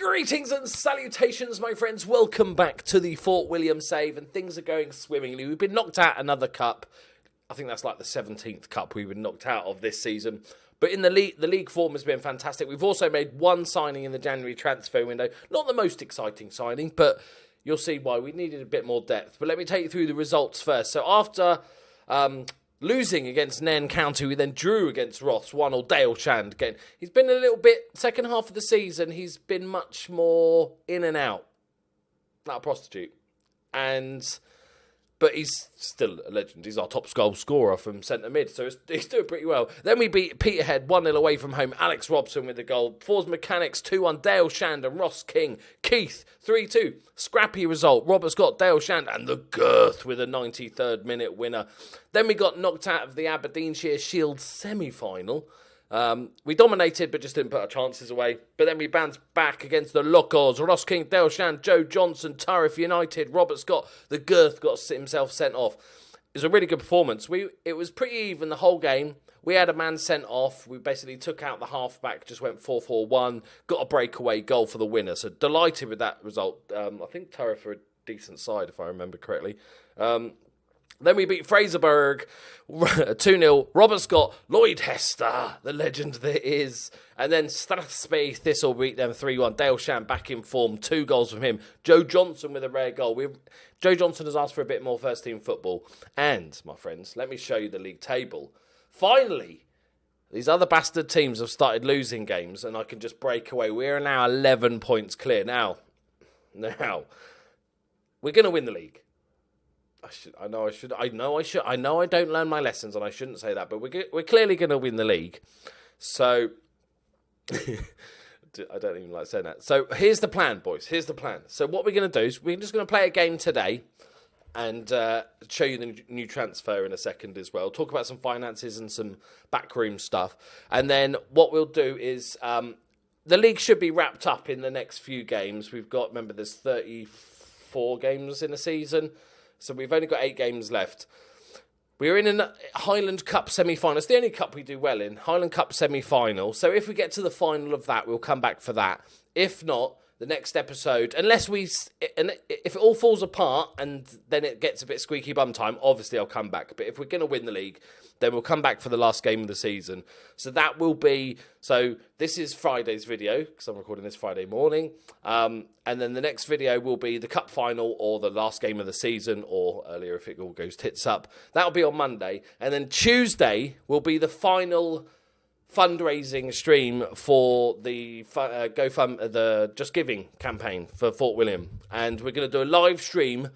Greetings and salutations, my friends. Welcome back to the Fort William save, and things are going swimmingly. We've been knocked out another cup. I think that's like the 17th cup we've been knocked out of this season. But in the league form has been fantastic. We've also made one signing in the January transfer window. Not the most exciting signing, but you'll see why. We needed a bit more depth. But let me take you through the results first. So after losing against Nairn County, we then drew against Roths, 1-1. Dale Shand again. He's been a little bit, second half of the season, he's been much more in and out. Not a prostitute. But he's still a legend. He's our top goal scorer from centre mid, so he's doing pretty well. Then we beat Peterhead 1-0 away from home. Alex Robson with the goal. Force Mechanics 2-1. Dale Shand and Ross King. Keith 3-2. Scrappy result. Robert Scott, Dale Shand and the Girth with a 93rd minute winner. Then we got knocked out of the Aberdeenshire Shield semi-final. We dominated, but just didn't put our chances away. But then we bounced back against the Locos. Ross King, Dale Shand, Joe Johnson, Turriff United, Robert Scott. The Girth got himself sent off. It was a really good performance. It was pretty even the whole game. We had a man sent off. We basically took out the halfback, just went 4-4-1. Got a breakaway goal for the winner. So delighted with that result. I think Turriff are a decent side, if I remember correctly. Then we beat Fraserburgh 2-0. Robert Scott, Lloyd Hester, the legend that is. And then Strathspey Thistle beat them 3-1. Dale Shand back in form, 2 goals from him. Joe Johnson with a rare goal. Joe Johnson has asked for a bit more first team football. And, my friends, let me show you the league table. Finally, these other bastard teams have started losing games and I can just break away. We are now 11 points clear. Now, we're going to win the league. I know I don't learn my lessons and I shouldn't say that, but we're clearly going to win the league. So, I don't even like saying that. So, here's the plan, boys. Here's the plan. So, what we're going to do is we're just going to play a game today and show you the new transfer in a second as well. Talk about some finances and some backroom stuff. And then what we'll do is the league should be wrapped up in the next few games. We've got, remember, there's 34 games in a season. So we've only got 8 games left. We're in a Highland Cup semi-final. It's the only cup we do well in. Highland Cup semi-final. So if we get to the final of that, we'll come back for that. If not, the next episode, if it all falls apart and then it gets a bit squeaky bum time, obviously I'll come back. But if we're going to win the league, then we'll come back for the last game of the season. So that will be, this is Friday's video, because I'm recording this Friday morning. And then the next video will be the cup final or the last game of the season, or earlier if it all goes tits up. That'll be on Monday. And then Tuesday will be the final fundraising stream for the the Just Giving campaign for Fort William. And we're going to do a live stream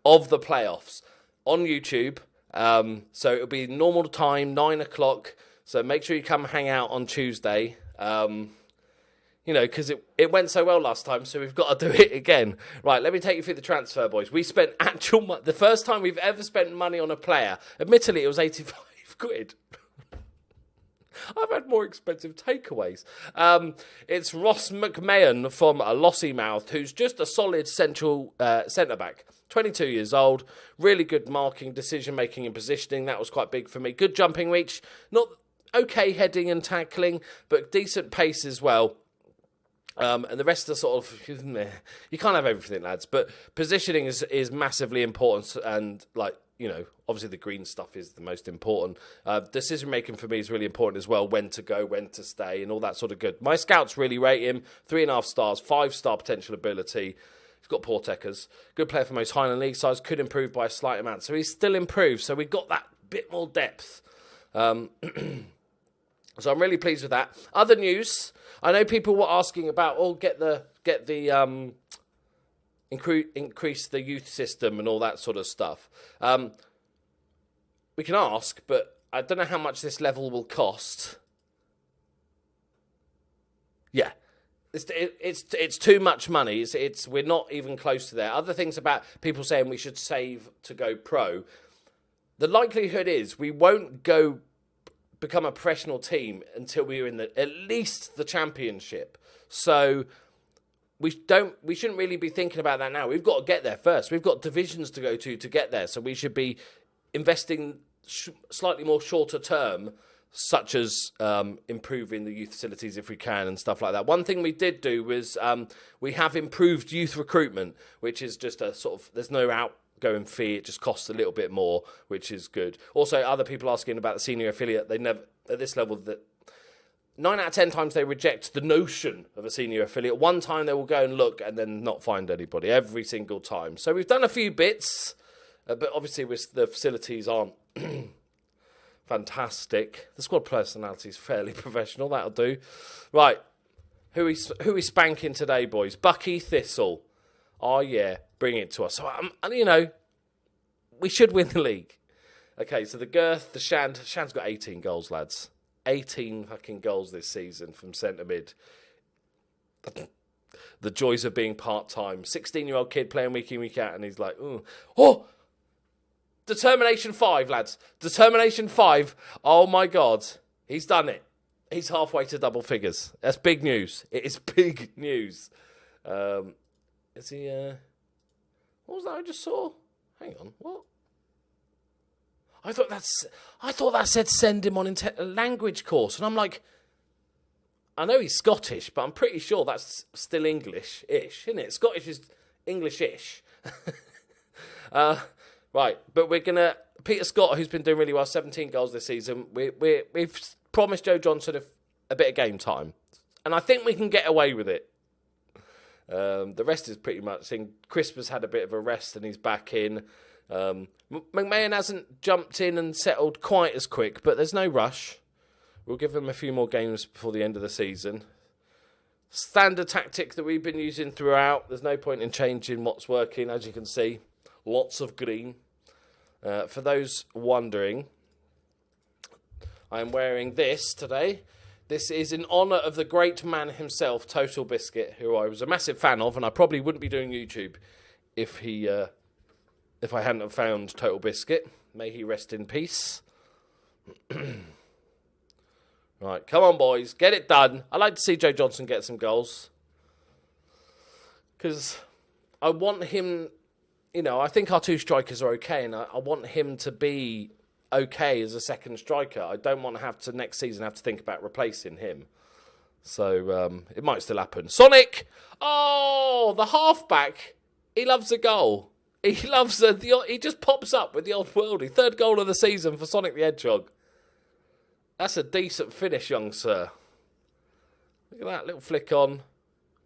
of the playoffs on YouTube. So it'll be normal time, 9 o'clock. So make sure you come hang out on Tuesday. Because it went so well last time, so we've got to do it again. Right, let me take you through the transfer, boys. We spent the first time we've ever spent money on a player. Admittedly, it was 85 quid. I've had more expensive takeaways. It's Ross McMahon from Lossiemouth, who's just a solid central centre-back. 22 years old, really good marking, decision-making and positioning. That was quite big for me. Good jumping reach, not okay heading and tackling, but decent pace as well. And the rest are sort of, you can't have everything, lads, but positioning is massively important, and obviously the green stuff is the most important. Decision making for me is really important as well, when to go, when to stay, and all that sort of good. My scouts really rate him, 3.5 stars, 5-star potential ability. He's got poor techers. Good player for most Highland League sides, could improve by a slight amount, so he's still improved, so we've got that bit more depth. So I'm really pleased with that. Other news, I know people were asking about, increase the youth system and all that sort of stuff. We can ask, but I don't know how much this level will cost. Yeah, it's too much money. We're not even close to there. Other things about people saying we should save to go pro. The likelihood is we won't become a professional team until we're in at least the championship. So we shouldn't really be thinking about that now. We've got to get there first. We've got divisions to go to get there. So we should be investing slightly more shorter term such as improving the youth facilities if we can and stuff like that. One thing we did do was we have improved youth recruitment, which is just a sort of, there's no outgoing fee, it just costs a little bit more, which is good. Also, other people asking about the senior affiliate, they never, at this level, that 9 out of 10 times they reject the notion of a senior affiliate. One time they will go and look and then not find anybody, every single time. So we've done a few bits, but obviously the facilities aren't fantastic. The squad personality is fairly professional. That'll do. Right. Who we spanking today, boys? Bucky Thistle. Oh, yeah. Bring it to us. So, we should win the league. Okay, so the girth, the Shand. Shand's got 18 goals, lads. 18 fucking goals this season from centre mid. The joys of being part-time. 16-year-old kid playing week in, week out, and he's like, ooh. Oh! Determination 5, lads. Determination 5. Oh, my God. He's done it. He's halfway to double figures. That's big news. It is big news. Is he... What was that I just saw? Hang on. What? I thought that said send him on a language course. And I'm like... I know he's Scottish, but I'm pretty sure that's still English-ish, isn't it? Scottish is English-ish. Right, but we're going to... Peter Scott, who's been doing really well, 17 goals this season, we've promised Joe Johnson a bit of game time. And I think we can get away with it. The rest is pretty much... Crisp has had a bit of a rest and he's back in. McMahon hasn't jumped in and settled quite as quick, but there's no rush. We'll give him a few more games before the end of the season. Standard tactic that we've been using throughout. There's no point in changing what's working, as you can see. Lots of green. For those wondering, I'm wearing this today. This is in honour of the great man himself, Total Biscuit, who I was a massive fan of, and I probably wouldn't be doing YouTube if I hadn't have found Total Biscuit. May he rest in peace. Right, come on, boys, get it done. I'd like to see Joe Johnson get some goals because I want him. I think our two strikers are okay, and I want him to be okay as a second striker. I don't want to have to, next season, have to think about replacing him. So, it might still happen. Sonic! Oh, the halfback. He loves a goal. He loves he just pops up with the old worldie. 3rd goal of the season for Sonic the Hedgehog. That's a decent finish, young sir. Look at that little flick on.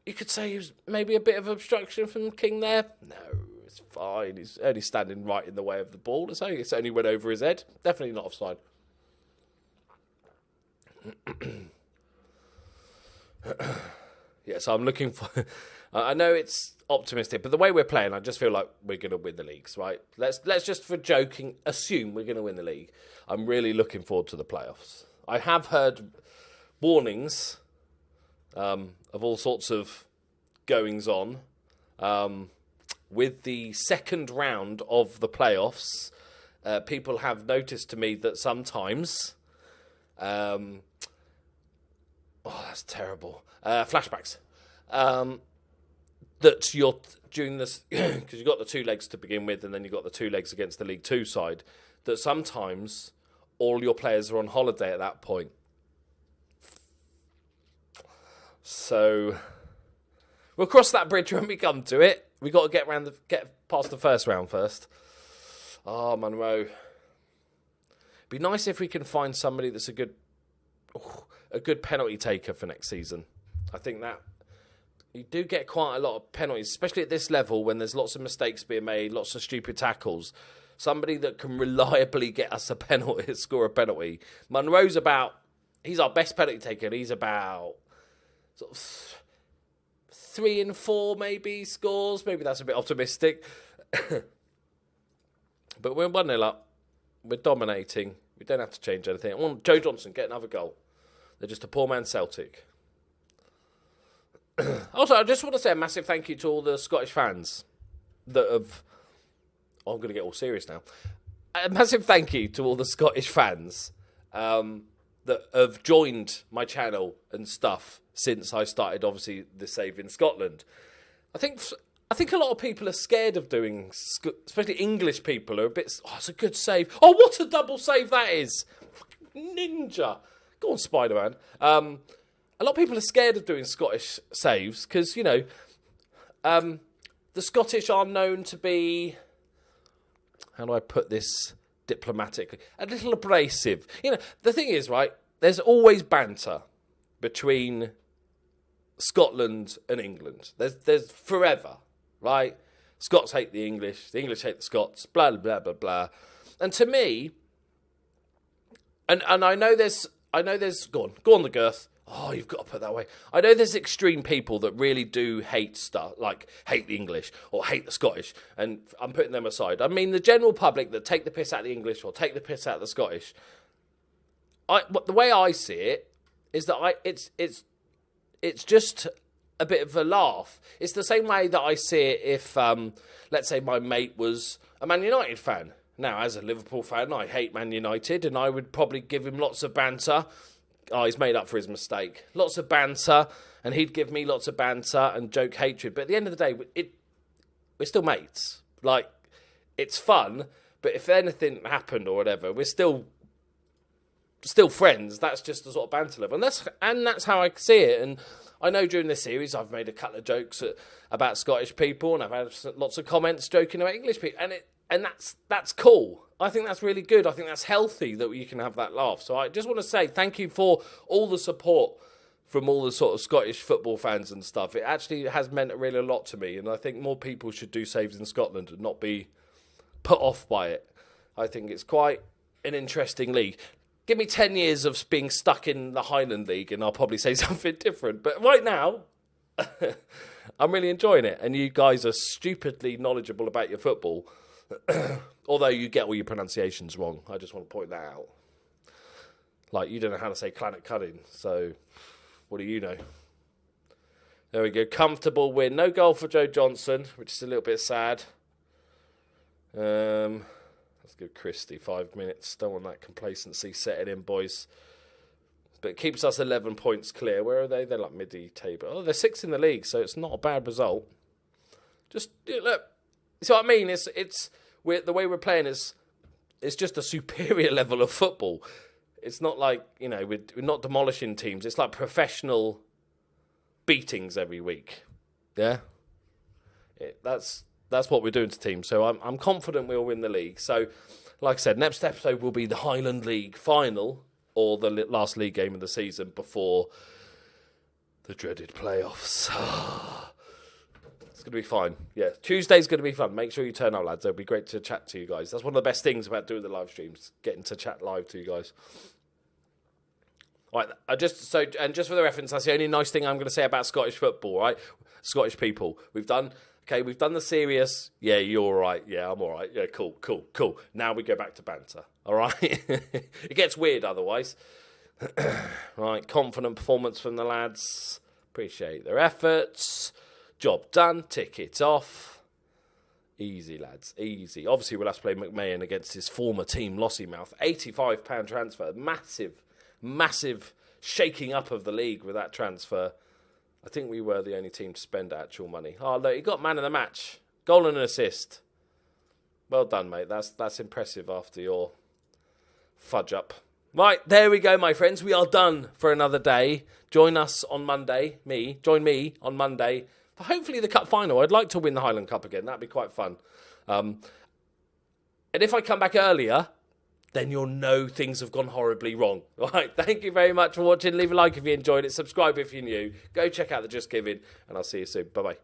You could say he was maybe a bit of obstruction from King there. No. It's fine. He's only standing right in the way of the ball. It's only went over his head. Definitely not offside. Yeah, so I'm looking for... I know it's optimistic, but the way we're playing, I just feel like we're going to win the leagues, right? Let's just, for joking, assume we're going to win the league. I'm really looking forward to the playoffs. I have heard warnings of all sorts of goings-on. With the second round of the playoffs, people have noticed to me that sometimes... that's terrible. Flashbacks. That you're during this... Because you've got the 2 legs to begin with, and then you've got the 2 legs against the League 2 side, that sometimes all your players are on holiday at that point. So... We'll cross that bridge when we come to it. We got to get past the first round first. Oh, Monroe. It'd be nice if we can find somebody that's a good penalty taker for next season. I think that you do get quite a lot of penalties, especially at this level when there's lots of mistakes being made, lots of stupid tackles. Somebody that can reliably get us a penalty, score a penalty. Monroe's he's our best penalty taker. He's about sort of 3 in 4 maybe scores. Maybe that's a bit optimistic. But we're 1-0 up. We're dominating. We don't have to change anything. I want Joe Johnson, get another goal. They're just a poor man's Celtic. Also, I just want to say a massive thank you to all the Scottish fans that have... Oh, I'm going to get all serious now. A massive thank you to all the Scottish fans that have joined my channel and stuff since I started, obviously, the Save in Scotland. I think a lot of people are scared of doing, especially English people are a bit, it's a good save. Oh, what a double save that is. Ninja. Go on, Spider-Man. A lot of people are scared of doing Scottish saves because, you know, the Scottish are known to be, how do I put this diplomatically, a little abrasive. You know, the thing is, right, there's always banter between Scotland and England. There's forever, right? Scots hate the English hate the Scots, blah, blah, blah, blah. And to me, and I know there's, go on the girth. Oh, you've got to put that away. I know there's extreme people that really do hate stuff, like hate the English or hate the Scottish, and I'm putting them aside. I mean, the general public that take the piss out of the English or take the piss out of the Scottish, the way I see it is that it's just a bit of a laugh. It's the same way that I see it if, let's say my mate was a Man United fan. Now, as a Liverpool fan, I hate Man United, and I would probably give him lots of banter. Oh, he's made up for his mistake. Lots of banter, and he'd give me lots of banter and joke hatred. But at the end of the day, we're still mates. Like, it's fun, but if anything happened or whatever, we're still friends. That's just the sort of banter level. And that's how I see it. And I know during this series, I've made a couple of jokes about Scottish people, and I've had lots of comments joking about English people. And that's cool. I think that's really good. I think that's healthy that you can have that laugh. So I just want to say thank you for all the support from all the sort of Scottish football fans and stuff. It actually has meant really a lot to me, and I think more people should do saves in Scotland and not be put off by it. I think it's quite an interesting league. Give me 10 years of being stuck in the Highland League and I'll probably say something different. But right now, I'm really enjoying it. And you guys are stupidly knowledgeable about your football. Although you get all your pronunciations wrong. I just want to point that out. Like, you don't know how to say Clanet Cutting, so what do you know? There we go. Comfortable win. No goal for Joe Johnson, which is a little bit sad. Let's give Christie 5 minutes. Don't want that complacency setting in, boys. But it keeps us 11 points clear. Where are they? They're like mid-table. Oh, they're 6th in the league, so it's not a bad result. Just, look. See what I mean? The way we're playing is just a superior level of football. It's not like, you know, we're not demolishing teams. It's like professional beatings every week. Yeah, that's what we're doing to teams. So I'm confident we'll win the league. So, like I said, next episode will be the Highland League final or the last league game of the season before the dreaded playoffs. It's going to be fine. Yeah, Tuesday's going to be fun. Make sure you turn up, lads. It'll be great to chat to you guys. That's one of the best things about doing the live streams, getting to chat live to you guys. All right, just for the reference, that's the only nice thing I'm going to say about Scottish football, right? Scottish people. We've done the serious. Yeah, you're all right. Yeah, I'm all right. Yeah, cool. Now we go back to banter. All right? It gets weird otherwise. Right, confident performance from the lads. Appreciate their efforts. Job done. Tick it off. Easy, lads. Easy. Obviously, we'll have to play McMahon against his former team, Lossiemouth. £85 transfer. Massive shaking up of the league with that transfer. I think we were the only team to spend actual money. Oh, look, he got man of the match. Goal and an assist. Well done, mate. That's impressive after your fudge up. Right, there we go, my friends. We are done for another day. Join us on Monday. Join me on Monday for hopefully the cup final. I'd like to win the Highland Cup again. That'd be quite fun. And if I come back earlier, then you'll know things have gone horribly wrong. All right, thank you very much for watching. Leave a like if you enjoyed it. Subscribe if you're new. Go check out the Just Giving, and I'll see you soon. Bye-bye.